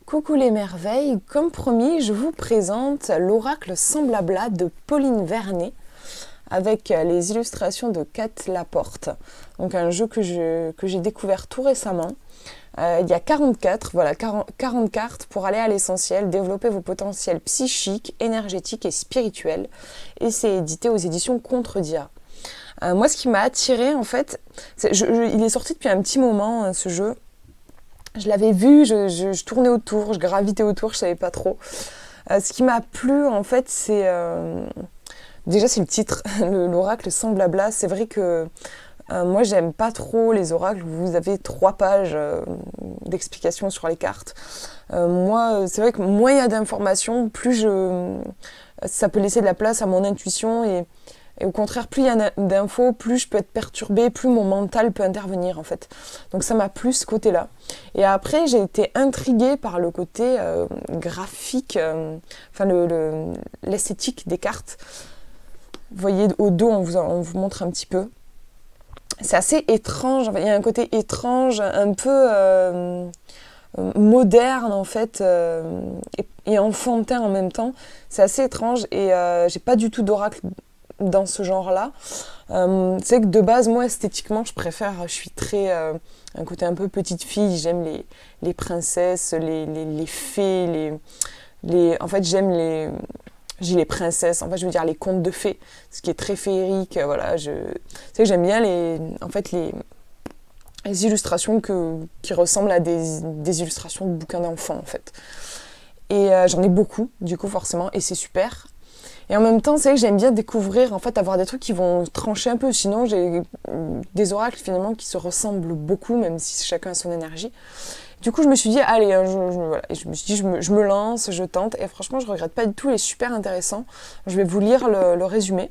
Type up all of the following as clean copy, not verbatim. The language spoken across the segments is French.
Coucou les merveilles, comme promis, je vous présente l'oracle Sans Blabla de Pauline Vernet avec les illustrations de Kat Laporte. Donc un jeu que j'ai découvert tout récemment. Il y a 40 cartes pour aller à l'essentiel, développer vos potentiels psychiques, énergétiques et spirituels. Et c'est édité aux éditions Contredia. Moi, ce qui m'a attiré en fait, il est sorti depuis un petit moment ce jeu. Je l'avais vu, je tournais autour, je gravitais autour, je savais pas trop. Ce qui m'a plu, en fait, déjà c'est le titre, l'oracle sans blabla. C'est vrai que moi, j'aime pas trop les oracles où vous avez 3 pages d'explications sur les cartes. Moi, c'est vrai que moins il y a d'informations, plus ça peut laisser de la place à mon intuition et au contraire, plus il y a d'infos, plus je peux être perturbée, plus mon mental peut intervenir en fait. Donc ça m'a plu ce côté-là. Et après, j'ai été intriguée par le côté graphique, l'esthétique des cartes. Vous voyez, au dos, on vous montre un petit peu. C'est assez étrange, il y a un côté étrange, un peu moderne en fait, et enfantin en même temps. C'est assez étrange et j'ai pas du tout d'oracle dans ce genre-là. C'est que de base, moi, esthétiquement, je suis très... un côté un peu petite fille, j'aime les princesses, les fées, en fait, j'ai les princesses, en fait, je veux dire les contes de fées, ce qui est très féerique, voilà. C'est que j'aime bien les illustrations qui ressemblent à des illustrations de bouquins d'enfants, en fait. Et j'en ai beaucoup, du coup, forcément, et c'est super. Et en même temps, c'est que j'aime bien découvrir, en fait, avoir des trucs qui vont trancher un peu. Sinon, j'ai des oracles, finalement, qui se ressemblent beaucoup, même si chacun a son énergie. Du coup, je me suis dit, allez, voilà. Et je me suis dit, je me lance, je tente. Et franchement, je regrette pas du tout, il est super intéressant. Je vais vous lire le résumé.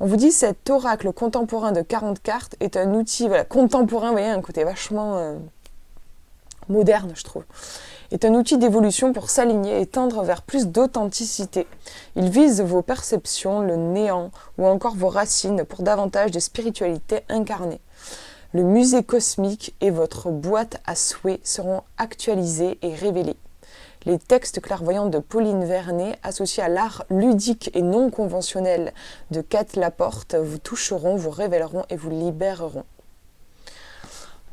On vous dit, cet oracle contemporain de 40 cartes est un outil, voilà, contemporain, vous voyez, un côté vachement moderne, je trouve. Est un outil d'évolution pour s'aligner et tendre vers plus d'authenticité. Il vise vos perceptions, le néant ou encore vos racines pour davantage de spiritualité incarnée. Le musée cosmique et votre boîte à souhaits seront actualisés et révélés. Les textes clairvoyants de Pauline Vernet associés à l'art ludique et non conventionnel de Kat Laporte vous toucheront, vous révéleront et vous libéreront.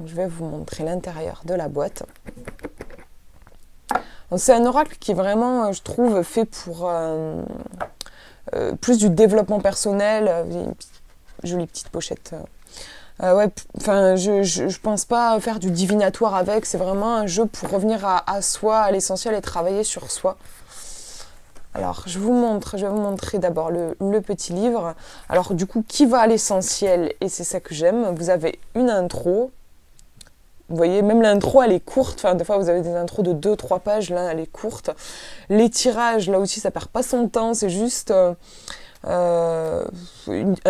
Donc, je vais vous montrer l'intérieur de la boîte. Donc, c'est un oracle qui est vraiment, je trouve, fait pour plus du développement personnel. Jolie petite pochette. Je pense pas faire du divinatoire avec. C'est vraiment un jeu pour revenir à soi, à l'essentiel et travailler sur soi. Alors, je vais vous montrer d'abord le petit livre. Alors, du coup, qui va à l'essentiel? Et c'est ça que j'aime. Vous avez une intro. Vous voyez, même l'intro, elle est courte. Enfin, des fois, vous avez des intros de 2-3 pages. Là, elle est courte. Les tirages, là aussi, ça perd pas son temps. C'est juste un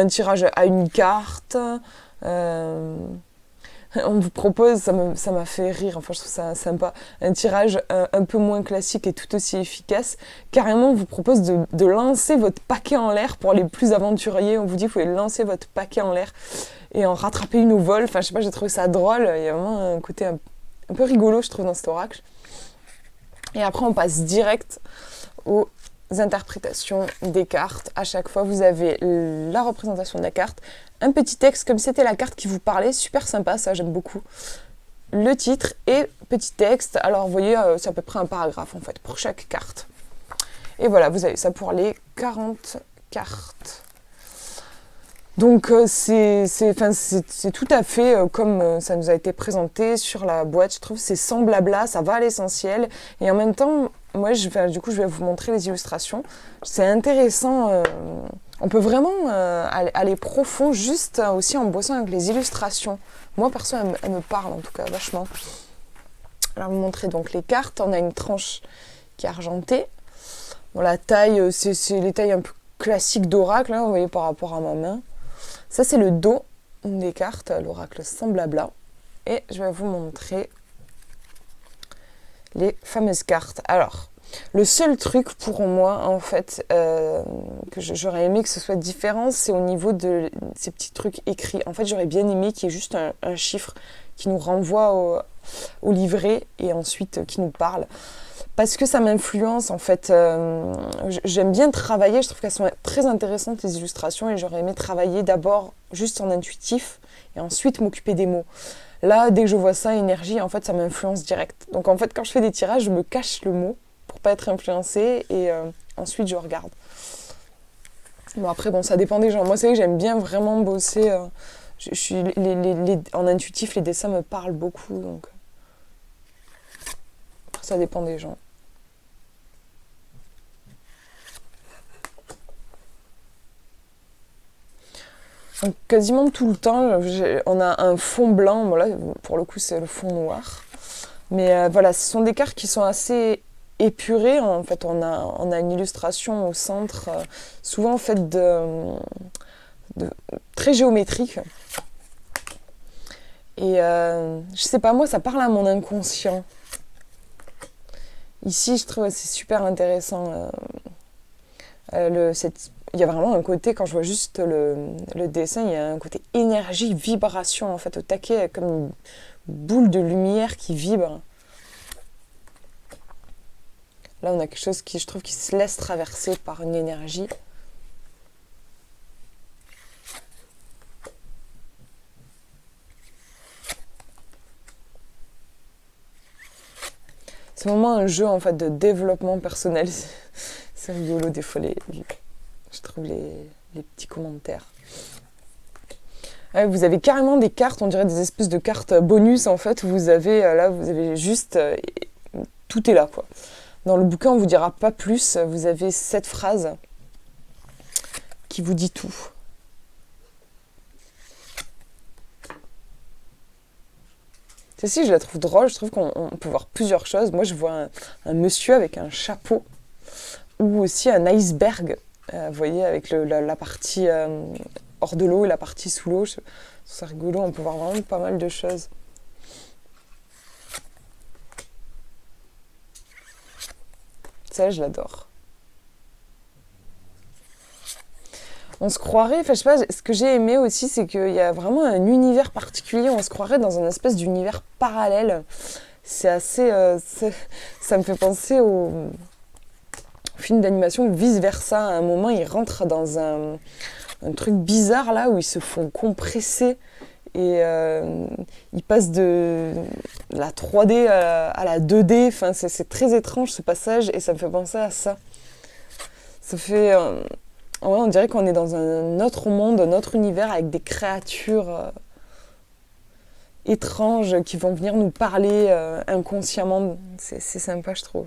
tirage à une carte. On vous propose, ça m'a fait rire, enfin je trouve ça sympa, un tirage un peu moins classique et tout aussi efficace. Carrément, on vous propose de lancer votre paquet en l'air pour les plus aventuriers. On vous dit, vous pouvez lancer votre paquet en l'air et en rattraper une au vol. Enfin, je sais pas, j'ai trouvé ça drôle. Il y a vraiment un côté un peu rigolo, je trouve, dans cet oracle. Et après, on passe direct aux interprétations des cartes. À chaque fois, vous avez la représentation de la carte, un petit texte comme si c'était la carte qui vous parlait, super sympa, ça j'aime beaucoup. Le titre et petit texte. Alors, vous voyez, c'est à peu près un paragraphe en fait pour chaque carte. Et voilà, vous avez ça pour les 40 cartes. Donc c'est tout à fait comme ça nous a été présenté sur la boîte. Je trouve que c'est sans blabla, ça va à l'essentiel. Et en même temps, moi je vais vous montrer les illustrations. C'est intéressant. On peut vraiment aller profond juste aussi en bossant avec les illustrations. Moi perso, elle me parle en tout cas vachement. Alors vous montrer donc les cartes. On a une tranche qui est argentée. Bon, la taille, c'est les tailles un peu classiques d'oracle, hein, vous voyez par rapport à ma main. Ça, c'est le dos des cartes, l'oracle sans blabla. Et je vais vous montrer les fameuses cartes. Alors, le seul truc pour moi, en fait, que j'aurais aimé que ce soit différent, c'est au niveau de ces petits trucs écrits. En fait, j'aurais bien aimé qu'il y ait juste un chiffre qui nous renvoie au livret et ensuite qui nous parlent. Parce que ça m'influence en fait. J'aime bien travailler, je trouve qu'elles sont très intéressantes les illustrations et j'aurais aimé travailler d'abord juste en intuitif et ensuite m'occuper des mots. Là, dès que je vois ça, énergie, en fait ça m'influence direct. Donc en fait quand je fais des tirages, je me cache le mot pour pas être influencée et ensuite je regarde. Bon après bon ça dépend des gens. Moi c'est vrai que j'aime bien vraiment bosser. Je suis en intuitif les dessins me parlent beaucoup donc ça dépend des gens. Donc, quasiment tout le temps, on a un fond blanc, bon là, pour le coup c'est le fond noir. Mais voilà, ce sont des cartes qui sont assez épurées. En fait, on a une illustration au centre, souvent faite de très géométrique. Et je sais pas, moi ça parle à mon inconscient. Ici, je trouve que c'est super intéressant. Il y a vraiment un côté, quand je vois juste le dessin, il y a un côté énergie, vibration, en fait, au taquet, comme une boule de lumière qui vibre. Là, on a quelque chose qui, je trouve, qui se laisse traverser par une énergie. C'est vraiment un jeu, en fait, de développement personnel. C'est rigolo, des fois, je trouve les petits commentaires. Ouais, vous avez carrément des cartes, on dirait des espèces de cartes bonus en fait, où vous avez juste... tout est là quoi. Dans le bouquin, on vous dira pas plus, vous avez cette phrase qui vous dit tout. Celle-ci, je la trouve drôle, je trouve qu'on peut voir plusieurs choses. Moi, je vois un monsieur avec un chapeau, ou aussi un iceberg. Vous voyez, avec la partie hors de l'eau et la partie sous l'eau. C'est rigolo, on peut voir vraiment pas mal de choses. Ça, je l'adore. On se croirait, enfin je sais pas, ce que j'ai aimé aussi, c'est qu'il y a vraiment un univers particulier, on se croirait dans un espèce d'univers parallèle. C'est assez... ça me fait penser au film d'animation Vice Versa. À un moment, ils rentrent dans un truc bizarre là où ils se font compresser et ils passent de la 3D à la 2D. Enfin, c'est très étrange ce passage et ça me fait penser à ça. Ça fait... ouais, on dirait qu'on est dans un autre monde, un autre univers avec des créatures étranges qui vont venir nous parler inconsciemment. C'est sympa, je trouve.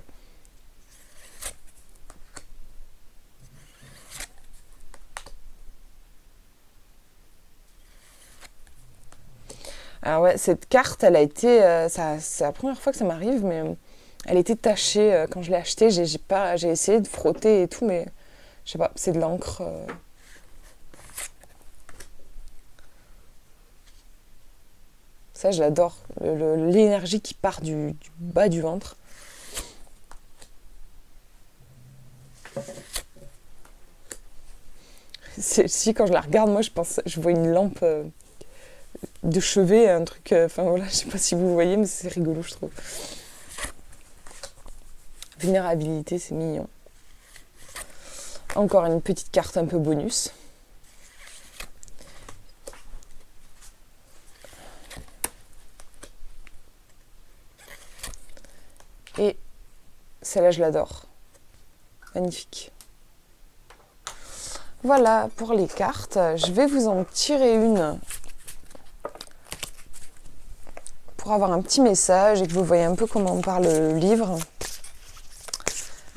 Alors ouais, cette carte, elle a été... c'est la première fois que ça m'arrive, mais elle était tachée. Quand je l'ai achetée, j'ai essayé de frotter et tout, mais je sais pas, c'est de l'encre. Ça, je l'adore. L'énergie qui part du bas du ventre. Si, quand je la regarde, moi, je vois une lampe... de chevet, un truc, enfin voilà, je sais pas si vous voyez, mais c'est rigolo, je trouve. Vulnérabilité, c'est mignon. Encore une petite carte un peu bonus. Et celle-là, je l'adore. Magnifique. Voilà pour les cartes. Je vais vous en tirer une pour avoir un petit message et que vous voyez un peu comment parle le livre.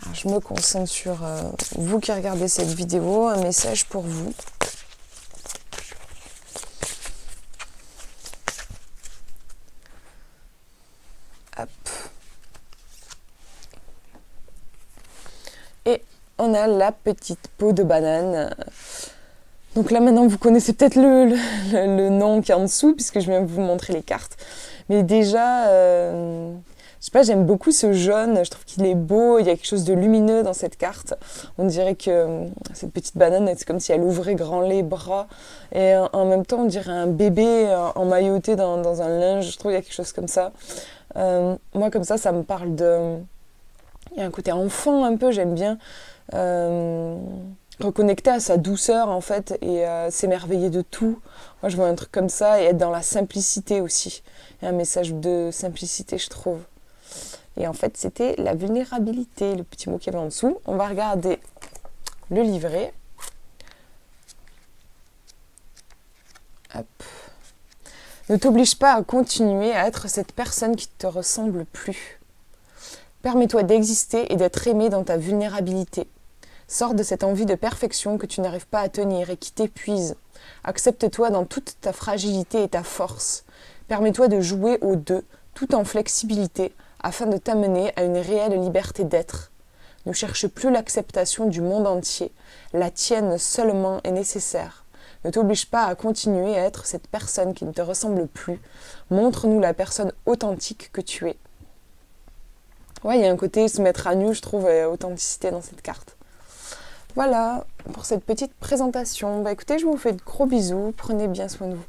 Alors, je me concentre sur vous qui regardez cette vidéo, un message pour vous. Hop. Et on a la petite peau de banane. Donc là maintenant vous connaissez peut-être le nom qui est en dessous puisque je viens vous montrer les cartes. Mais déjà, Je sais pas, j'aime beaucoup ce jaune, je trouve qu'il est beau, il y a quelque chose de lumineux dans cette carte. On dirait que cette petite banane, c'est comme si elle ouvrait grand les bras. Et en même temps, on dirait un bébé emmailloté dans un linge, je trouve qu'il y a quelque chose comme ça. Moi, comme ça me parle de... Il y a un côté enfant un peu, j'aime bien. Reconnecter à sa douceur en fait et s'émerveiller de tout. Moi je vois un truc comme ça et être dans la simplicité aussi. Il y a un message de simplicité je trouve. Et en fait c'était la vulnérabilité, le petit mot qu'il y avait en dessous. On va regarder le livret. Hop. Ne t'oblige pas à continuer à être cette personne qui ne te ressemble plus. Permets-toi d'exister et d'être aimé dans ta vulnérabilité. Sors de cette envie de perfection que tu n'arrives pas à tenir et qui t'épuise. Accepte-toi dans toute ta fragilité et ta force. Permets-toi de jouer aux deux, tout en flexibilité, afin de t'amener à une réelle liberté d'être. Ne cherche plus l'acceptation du monde entier. La tienne seulement est nécessaire. Ne t'oblige pas à continuer à être cette personne qui ne te ressemble plus. Montre-nous la personne authentique que tu es. Ouais, il y a un côté se mettre à nu, je trouve, authenticité dans cette carte. Voilà pour cette petite présentation. Écoutez, je vous fais de gros bisous. Prenez bien soin de vous.